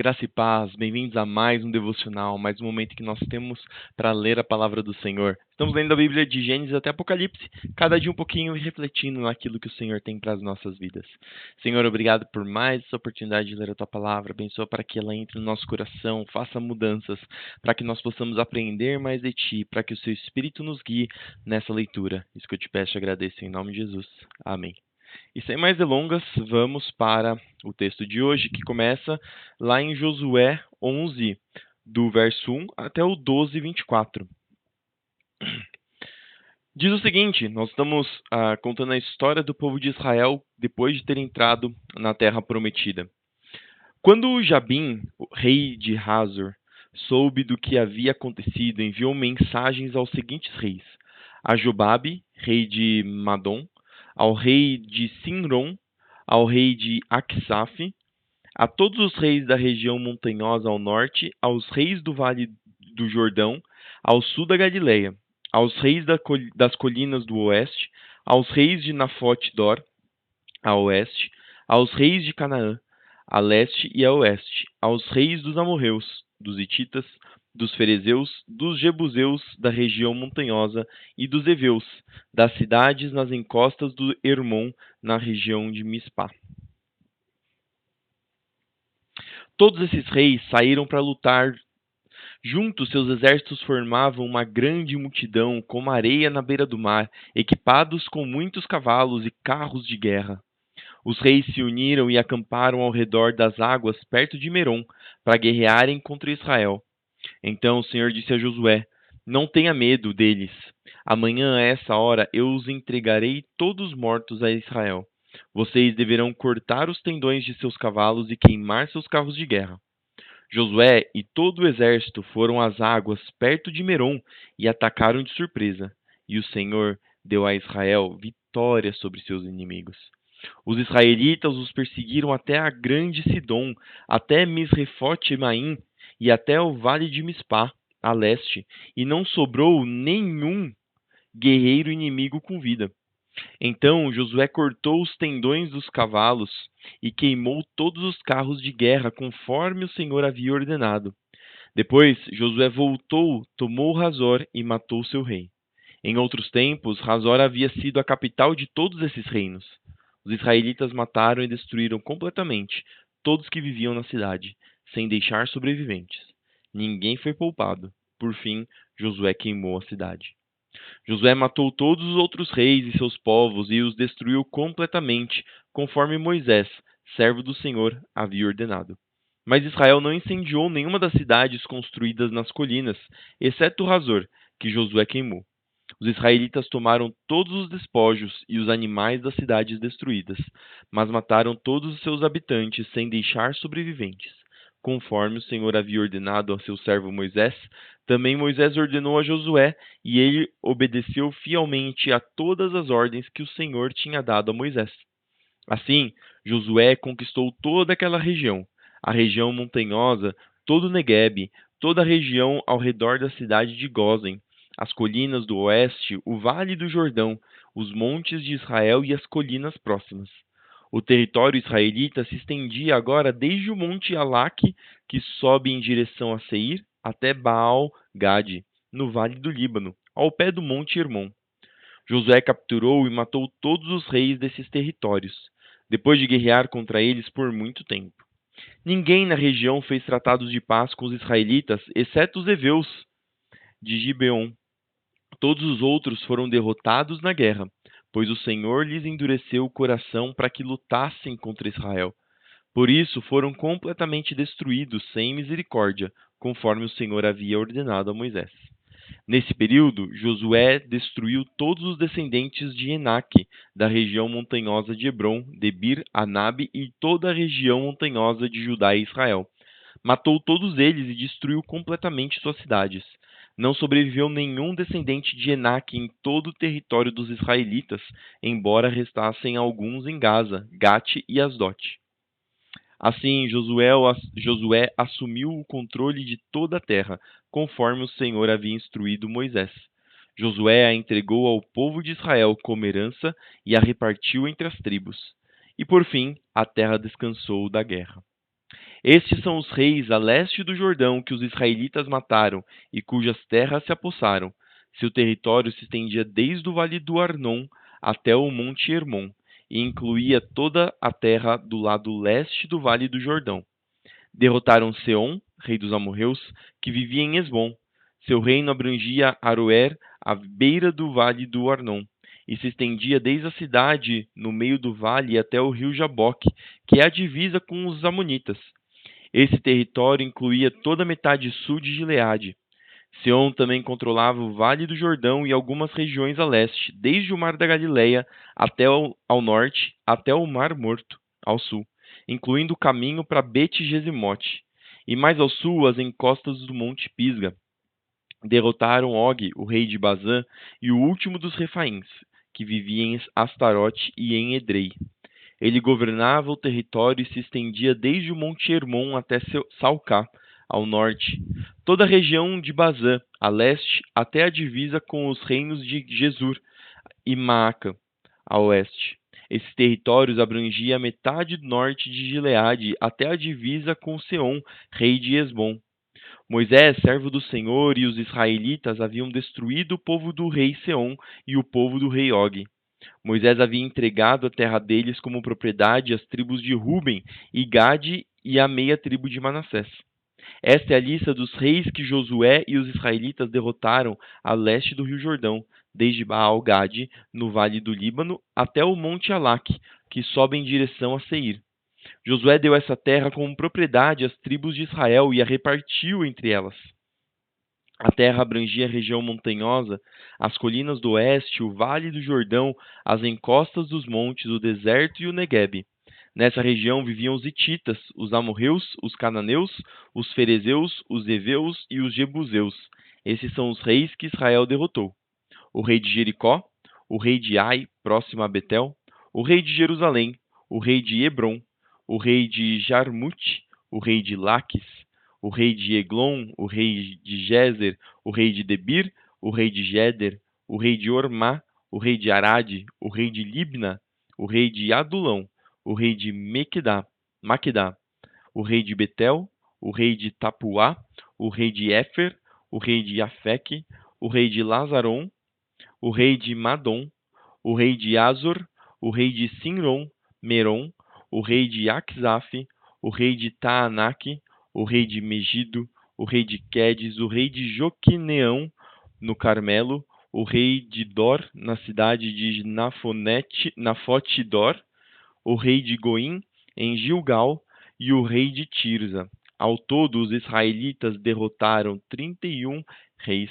graça e paz, bem-vindos a mais um devocional, mais um momento que nós temos para ler a palavra do Senhor. Estamos lendo a Bíblia de Gênesis até Apocalipse, cada dia um pouquinho e refletindo naquilo que o Senhor tem para as nossas vidas. Senhor, obrigado por mais essa oportunidade de ler a Tua palavra, abençoa para que ela entre no nosso coração, faça mudanças, para que nós possamos aprender mais de Ti, para que o Seu Espírito nos guie nessa leitura. Isso que eu te peço e agradeço em nome de Jesus. Amém. E sem mais delongas, vamos para o texto de hoje, que começa lá em Josué 11, do verso 1 até o 12, 24. Diz o seguinte: nós estamos contando a história do povo de Israel depois de ter entrado na terra prometida. Quando Jabim, o rei de Hazor, soube do que havia acontecido, enviou mensagens aos seguintes reis: a Jobabe, rei de Madom, ao rei de Sinrom, ao rei de Aksaf, a todos os reis da região montanhosa ao norte, aos reis do vale do Jordão, ao sul da Galileia, aos reis das colinas do oeste, aos reis de Nafote-dor, a oeste, aos reis de Canaã, a leste e a oeste, aos reis dos amorreus, dos hititas, dos ferezeus, dos jebuseus da região montanhosa e dos heveus, das cidades nas encostas do Hermon, na região de Mispá. Todos esses reis saíram para lutar. Juntos, seus exércitos formavam uma grande multidão, como areia na beira do mar, equipados com muitos cavalos e carros de guerra. Os reis se uniram e acamparam ao redor das águas perto de Merom, para guerrearem contra Israel. Então o Senhor disse a Josué: não tenha medo deles. Amanhã, a essa hora, eu os entregarei todos mortos a Israel. Vocês deverão cortar os tendões de seus cavalos e queimar seus carros de guerra. Josué e todo o exército foram às águas perto de Merom e atacaram de surpresa. E o Senhor deu a Israel vitória sobre seus inimigos. Os israelitas os perseguiram até a grande Sidom, até Misrefote-Maim e até o vale de Mispá, a leste, e não sobrou nenhum guerreiro inimigo com vida. Então Josué cortou os tendões dos cavalos e queimou todos os carros de guerra, conforme o Senhor havia ordenado. Depois Josué voltou, tomou Hazor e matou seu rei. Em outros tempos, Hazor havia sido a capital de todos esses reinos. Os israelitas mataram e destruíram completamente todos que viviam na cidade, sem deixar sobreviventes. Ninguém foi poupado. Por fim, Josué queimou a cidade. Josué matou todos os outros reis e seus povos e os destruiu completamente, conforme Moisés, servo do Senhor, havia ordenado. Mas Israel não incendiou nenhuma das cidades construídas nas colinas, exceto Hazor, que Josué queimou. Os israelitas tomaram todos os despojos e os animais das cidades destruídas, mas mataram todos os seus habitantes sem deixar sobreviventes. Conforme o Senhor havia ordenado a seu servo Moisés, também Moisés ordenou a Josué, e ele obedeceu fielmente a todas as ordens que o Senhor tinha dado a Moisés. Assim, Josué conquistou toda aquela região, a região montanhosa, todo o Neguebe, toda a região ao redor da cidade de Gósen, as colinas do oeste, o vale do Jordão, os montes de Israel e as colinas próximas. O território israelita se estendia agora desde o monte Alaque, que sobe em direção a Seir, até Baal-Gade, no vale do Líbano, ao pé do monte Hermon. Josué capturou e matou todos os reis desses territórios, depois de guerrear contra eles por muito tempo. Ninguém na região fez tratados de paz com os israelitas, exceto os heveus de Gibeon. Todos os outros foram derrotados na guerra, pois o Senhor lhes endureceu o coração para que lutassem contra Israel. Por isso foram completamente destruídos sem misericórdia, conforme o Senhor havia ordenado a Moisés. Nesse período, Josué destruiu todos os descendentes de Enaque, da região montanhosa de Hebron, Debir, Anabe e toda a região montanhosa de Judá e Israel. Matou todos eles e destruiu completamente suas cidades. Não sobreviveu nenhum descendente de Enaque em todo o território dos israelitas, embora restassem alguns em Gaza, Gate e Asdote. Assim, Josué assumiu o controle de toda a terra, conforme o Senhor havia instruído Moisés. Josué a entregou ao povo de Israel como herança e a repartiu entre as tribos. E por fim, a terra descansou da guerra. Estes são os reis a leste do Jordão que os israelitas mataram e cujas terras se apossaram. Seu território se estendia desde o vale do Arnon até o monte Hermon, e incluía toda a terra do lado leste do vale do Jordão. Derrotaram Seom, rei dos amorreus, que vivia em Hesbom. Seu reino abrangia Aroer, à beira do vale do Arnon, e se estendia desde a cidade no meio do vale até o rio Jaboque, que é a divisa com os amonitas. Esse território incluía toda a metade sul de Gileade. Seom também controlava o Vale do Jordão e algumas regiões a leste, desde o Mar da Galileia até ao norte, até o Mar Morto, ao sul, incluindo o caminho para Bet-Jesimote, e mais ao sul as encostas do Monte Pisga. Derrotaram Og, o rei de Bazã, e o último dos Refaíns, que vivia em Astarote e em Edrei. Ele governava o território e se estendia desde o Monte Hermon até Salcá, ao norte, toda a região de Bazã, a leste, até a divisa com os reinos de Gesur e Maaca, a oeste. Esses territórios abrangiam a metade norte de Gileade até a divisa com Seom, rei de Hesbom. Moisés, servo do Senhor, e os israelitas haviam destruído o povo do rei Seom e o povo do rei Og. Moisés havia entregado a terra deles como propriedade às tribos de Ruben e Gade e à meia tribo de Manassés. Esta é a lista dos reis que Josué e os israelitas derrotaram a leste do rio Jordão, desde Baal-Gade, no vale do Líbano, até o monte Alaque, que sobe em direção a Seir. Josué deu essa terra como propriedade às tribos de Israel e a repartiu entre elas. A terra abrangia a região montanhosa, as colinas do oeste, o vale do Jordão, as encostas dos montes, o deserto e o Neguebe. Nessa região viviam os hititas, os amorreus, os cananeus, os ferezeus, os heveus e os jebuseus. Esses são os reis que Israel derrotou: o rei de Jericó, o rei de Ai, próximo a Betel, o rei de Jerusalém, o rei de Hebron, o rei de Jarmute, o rei de Laques, o rei de Eglon, o rei de Gezer, o rei de Debir, o rei de Geder, o rei de Ormá, o rei de Arade, o rei de Libna, o rei de Adulão, o rei de Maquedá, o rei de Betel, o rei de Tapuá, o rei de Éfer, o rei de Afeque, o rei de Lazaron, o rei de Madom, o rei de Azor, o rei de Sinron, Merom, o rei de Axaf, o rei de Taanaque, o rei de Megido, o rei de Quedes, o rei de Joquineão, no Carmelo, o rei de Dor, na cidade de Nafote-Dor, o rei de Goim, em Gilgal, e o rei de Tirza. Ao todo, os israelitas derrotaram 31 reis.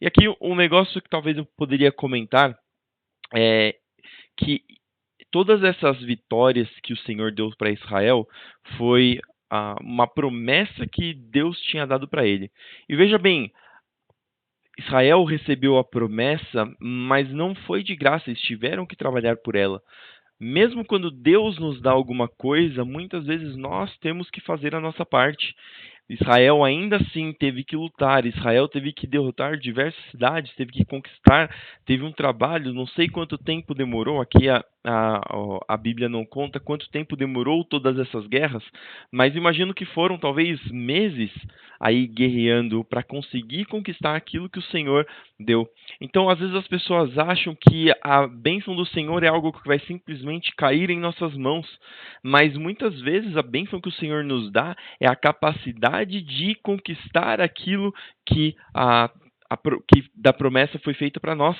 E aqui um negócio que talvez eu poderia comentar é que todas essas vitórias que o Senhor deu para Israel foi uma promessa que Deus tinha dado para ele. E veja bem, Israel recebeu a promessa, mas não foi de graça, eles tiveram que trabalhar por ela. Mesmo quando Deus nos dá alguma coisa, muitas vezes nós temos que fazer a nossa parte. Israel ainda assim teve que lutar, Israel teve que derrotar diversas cidades, teve que conquistar, teve um trabalho, não sei quanto tempo demorou, aqui a Bíblia não conta quanto tempo demorou todas essas guerras, mas imagino que foram talvez meses aí guerreando para conseguir conquistar aquilo que o Senhor deu. Então, às vezes as pessoas acham que a bênção do Senhor é algo que vai simplesmente cair em nossas mãos, mas muitas vezes a bênção que o Senhor nos dá é a capacidade de conquistar aquilo que da promessa foi feita para nós.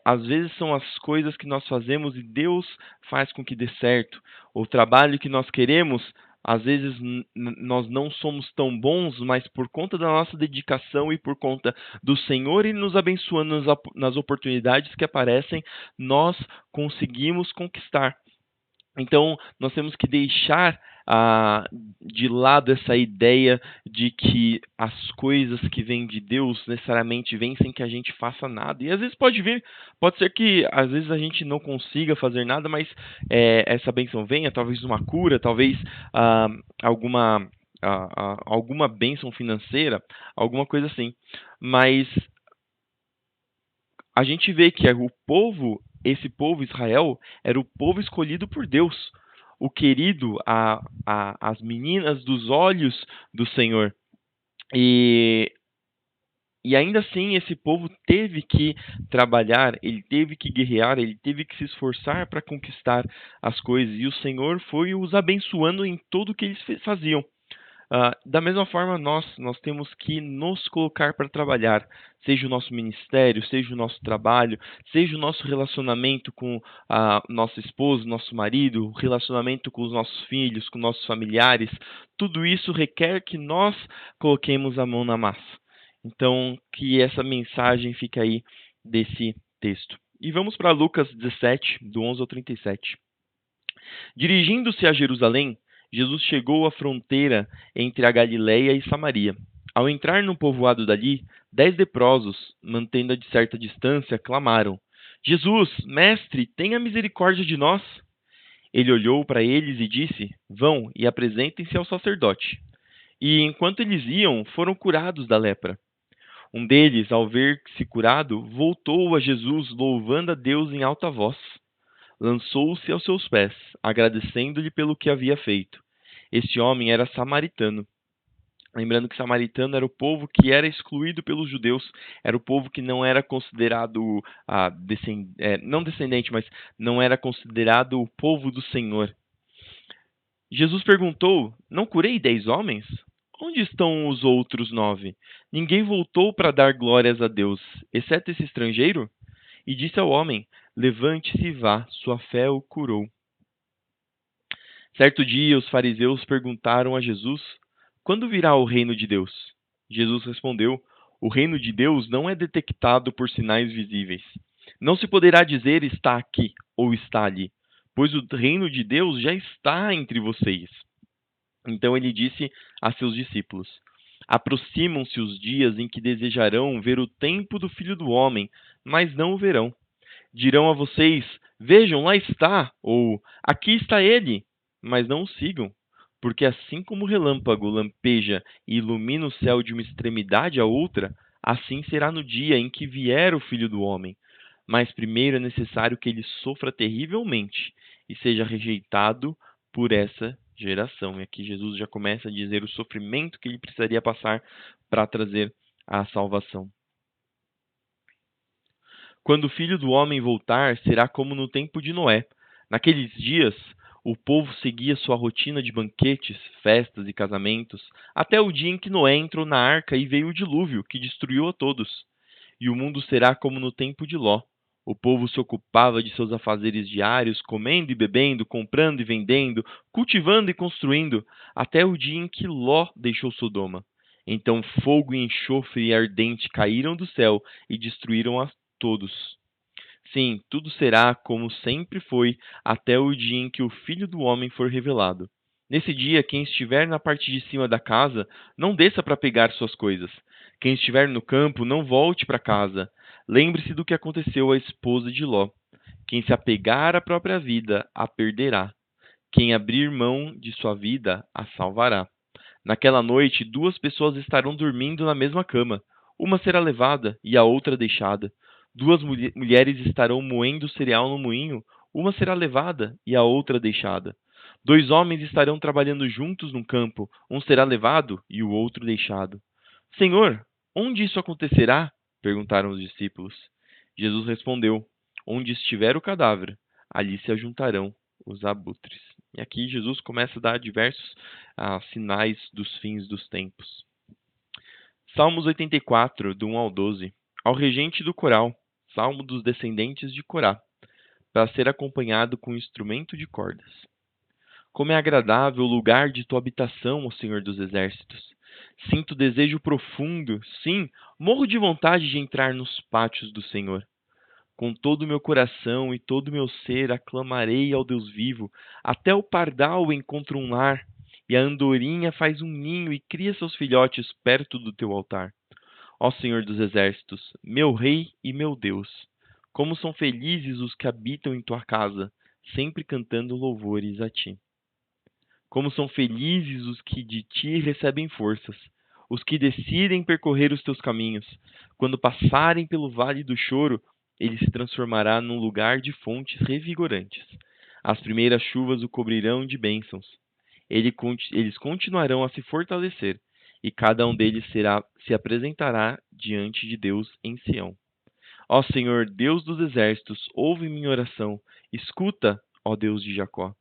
Às vezes são as coisas que nós fazemos e Deus faz com que dê certo. O trabalho que nós queremos, às vezes nós não somos tão bons, mas por conta da nossa dedicação e por conta do Senhor e nos abençoando nas oportunidades que aparecem, nós conseguimos conquistar. Então, nós temos que deixar de lado essa ideia de que as coisas que vêm de Deus necessariamente vêm sem que a gente faça nada. E às vezes pode ser que às vezes a gente não consiga fazer nada, mas essa bênção venha, talvez uma cura, talvez alguma, alguma bênção financeira, alguma coisa assim. Mas a gente vê que esse povo Israel, era o povo escolhido por Deus. o querido, as meninas dos olhos do Senhor. E e ainda assim, esse povo teve que trabalhar, ele teve que guerrear, ele teve que se esforçar para conquistar as coisas. E o Senhor foi os abençoando em tudo o que eles faziam. Da mesma forma, nós temos que nos colocar para trabalhar, seja o nosso ministério, seja o nosso trabalho, seja o nosso relacionamento com a nossa esposa, nosso marido, o relacionamento com os nossos filhos, com nossos familiares. Tudo isso requer que nós coloquemos a mão na massa. Então, que essa mensagem fique aí desse texto. E vamos para Lucas 17, do 11 ao 37. Dirigindo-se a Jerusalém, Jesus chegou à fronteira entre a Galiléia e Samaria. Ao entrar no povoado dali, 10 leprosos, mantendo a certa distância, clamaram: Jesus, mestre, tenha misericórdia de nós. Ele olhou para eles e disse: Vão e apresentem-se ao sacerdote. E enquanto eles iam, foram curados da lepra. Um deles, ao ver-se curado, voltou a Jesus, louvando a Deus em alta voz. Lançou-se aos seus pés, agradecendo-lhe pelo que havia feito. Este homem era samaritano. Lembrando que samaritano era o povo que era excluído pelos judeus, era o povo que não era considerado não descendente, mas não era considerado o povo do Senhor. Jesus perguntou: Não curei 10 homens? Onde estão os outros 9? Ninguém voltou para dar glórias a Deus, exceto esse estrangeiro? E disse ao homem: Levante-se e vá, sua fé o curou. Certo dia, os fariseus perguntaram a Jesus: Quando virá o reino de Deus? Jesus respondeu: O reino de Deus não é detectado por sinais visíveis. Não se poderá dizer está aqui ou está ali, pois o reino de Deus já está entre vocês. Então ele disse a seus discípulos: Aproximam-se os dias em que desejarão ver o tempo do Filho do Homem, mas não o verão. Dirão a vocês: Vejam, lá está, ou aqui está ele, mas não o sigam. Porque assim como o relâmpago lampeja e ilumina o céu de uma extremidade à outra, assim será no dia em que vier o Filho do Homem. Mas primeiro é necessário que ele sofra terrivelmente e seja rejeitado por essa geração. E aqui Jesus já começa a dizer o sofrimento que ele precisaria passar para trazer a salvação. Quando o Filho do Homem voltar, será como no tempo de Noé. Naqueles dias, o povo seguia sua rotina de banquetes, festas e casamentos, até o dia em que Noé entrou na arca e veio o dilúvio, que destruiu a todos. E o mundo será como no tempo de Ló. O povo se ocupava de seus afazeres diários, comendo e bebendo, comprando e vendendo, cultivando e construindo, até o dia em que Ló deixou Sodoma. Então fogo e enxofre ardente caíram do céu e destruíram a todos. Sim, tudo será como sempre foi, até o dia em que o Filho do Homem for revelado. Nesse dia, quem estiver na parte de cima da casa, não desça para pegar suas coisas. Quem estiver no campo, não volte para casa. Lembre-se do que aconteceu à esposa de Ló. Quem se apegar à própria vida, a perderá. Quem abrir mão de sua vida, a salvará. Naquela noite, 2 pessoas estarão dormindo na mesma cama. Uma será levada e a outra deixada. 2 mulheres estarão moendo cereal no moinho. Uma será levada e a outra deixada. 2 homens estarão trabalhando juntos num campo. Um será levado e o outro deixado. Senhor, onde isso acontecerá? Perguntaram os discípulos. Jesus respondeu: Onde estiver o cadáver, ali se ajuntarão os abutres. E aqui Jesus começa a dar diversos sinais dos fins dos tempos. Salmos 84, do 1 ao 12. Ao regente do coral, salmo dos descendentes de Corá, para ser acompanhado com instrumento de cordas. Como é agradável o lugar de tua habitação, ó Senhor dos exércitos. Sinto desejo profundo, sim, morro de vontade de entrar nos pátios do Senhor. Com todo o meu coração e todo o meu ser aclamarei ao Deus vivo. Até o pardal encontra um lar, e a andorinha faz um ninho e cria seus filhotes perto do teu altar. Ó Senhor dos exércitos, meu Rei e meu Deus, como são felizes os que habitam em tua casa, sempre cantando louvores a ti. Como são felizes os que de ti recebem forças, os que decidem percorrer os teus caminhos. Quando passarem pelo vale do choro, ele se transformará num lugar de fontes revigorantes. As primeiras chuvas o cobrirão de bênçãos. Eles continuarão a se fortalecer, e cada um deles se apresentará diante de Deus em Sião. Ó Senhor, Deus dos exércitos, ouve minha oração. Escuta, ó Deus de Jacó.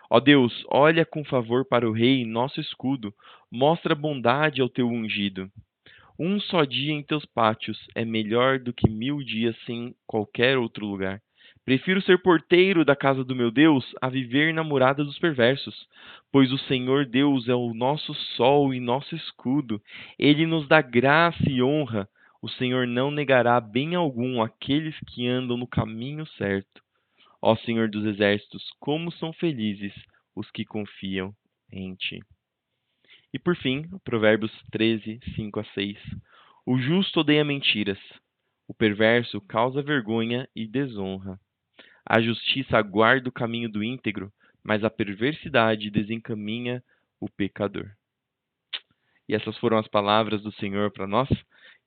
Ó Deus, olha com favor para o rei, nosso escudo. Mostra bondade ao teu ungido. Um só dia em teus pátios é melhor do que 1000 dias sem qualquer outro lugar. Prefiro ser porteiro da casa do meu Deus a viver na morada dos perversos, pois o Senhor Deus é o nosso sol e nosso escudo. Ele nos dá graça e honra. O Senhor não negará bem algum àqueles que andam no caminho certo. Ó Senhor dos exércitos, como são felizes os que confiam em ti. E por fim, Provérbios 13, 5 a 6. O justo odeia mentiras, o perverso causa vergonha e desonra. A justiça aguarda o caminho do íntegro, mas a perversidade desencaminha o pecador. E essas foram as palavras do Senhor para nós,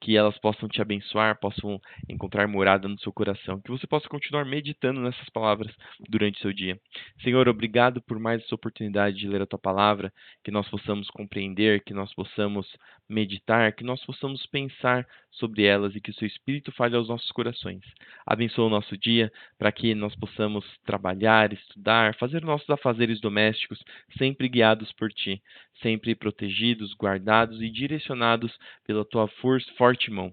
que elas possam te abençoar, possam encontrar morada no seu coração, que você possa continuar meditando nessas palavras durante o seu dia. Senhor, obrigado por mais essa oportunidade de ler a tua palavra, que nós possamos compreender, que nós possamos meditar, que nós possamos pensar sobre elas e que o seu Espírito fale aos nossos corações. Abençoa o nosso dia para que nós possamos trabalhar, estudar, fazer nossos afazeres domésticos, sempre guiados por ti, sempre protegidos, guardados e direcionados pela tua forte mão.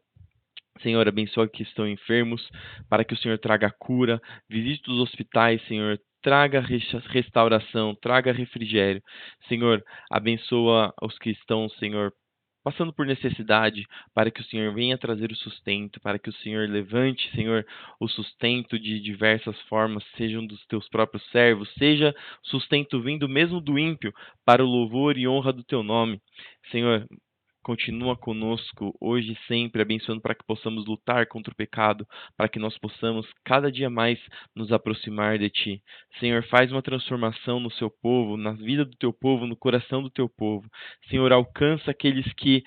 Senhor, abençoa que estão enfermos, para que o Senhor traga cura, visite os hospitais, Senhor, traga restauração, traga refrigério. Senhor, abençoa os que estão, Senhor, passando por necessidade, para que o Senhor venha trazer o sustento, para que o Senhor levante, Senhor, o sustento de diversas formas, sejam dos teus próprios servos, seja sustento vindo mesmo do ímpio, para o louvor e honra do teu nome. Senhor, continua conosco hoje e sempre, abençoando para que possamos lutar contra o pecado, para que nós possamos cada dia mais nos aproximar de Ti. Senhor, faz uma transformação no seu povo, na vida do teu povo, no coração do teu povo. Senhor, alcança aqueles que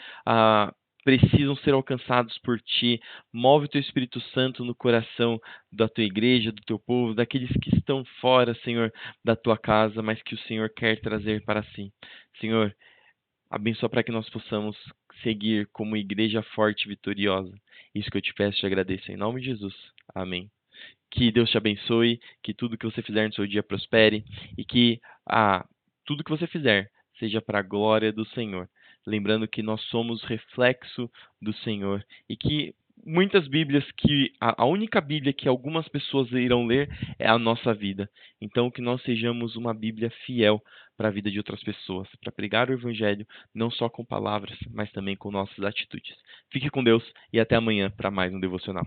precisam ser alcançados por Ti. Move o Teu Espírito Santo no coração da Tua igreja, do Teu povo, daqueles que estão fora, Senhor, da Tua casa, mas que o Senhor quer trazer para si. Senhor, abençoa para que nós possamos seguir como igreja forte e vitoriosa. Isso que eu te peço e te agradeço em nome de Jesus. Amém. Que Deus te abençoe, que tudo que você fizer no seu dia prospere e que tudo que você fizer seja para a glória do Senhor. Lembrando que nós somos reflexo do Senhor e que muitas Bíblias que a única Bíblia que algumas pessoas irão ler é a nossa vida. Então que nós sejamos uma Bíblia fiel para a vida de outras pessoas, para pregar o evangelho não só com palavras, mas também com nossas atitudes. Fique com Deus e até amanhã para mais um devocional.